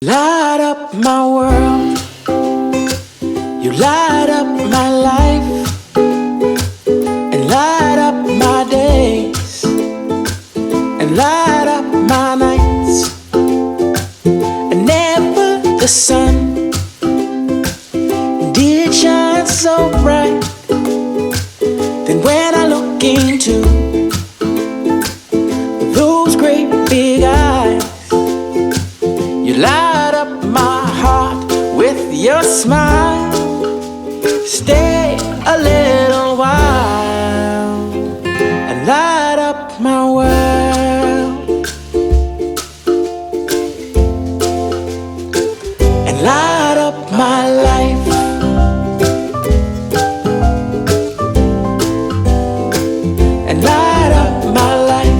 Light up my world, you light up my life, and light up my days, and light up my nights. And never the sun did shine so bright. Then when I look into those great big eyes, you light up my heart with your smile. Stay a little while and light up my world, and light up my life, and light up my life.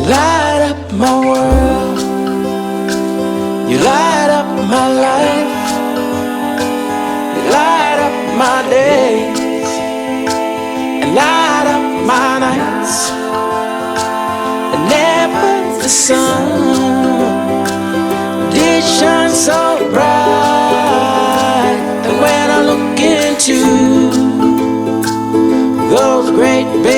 Light up my world, you light up my life, you light up my days, and light up my nights. And never the sun did shine so bright. And when I look into those great big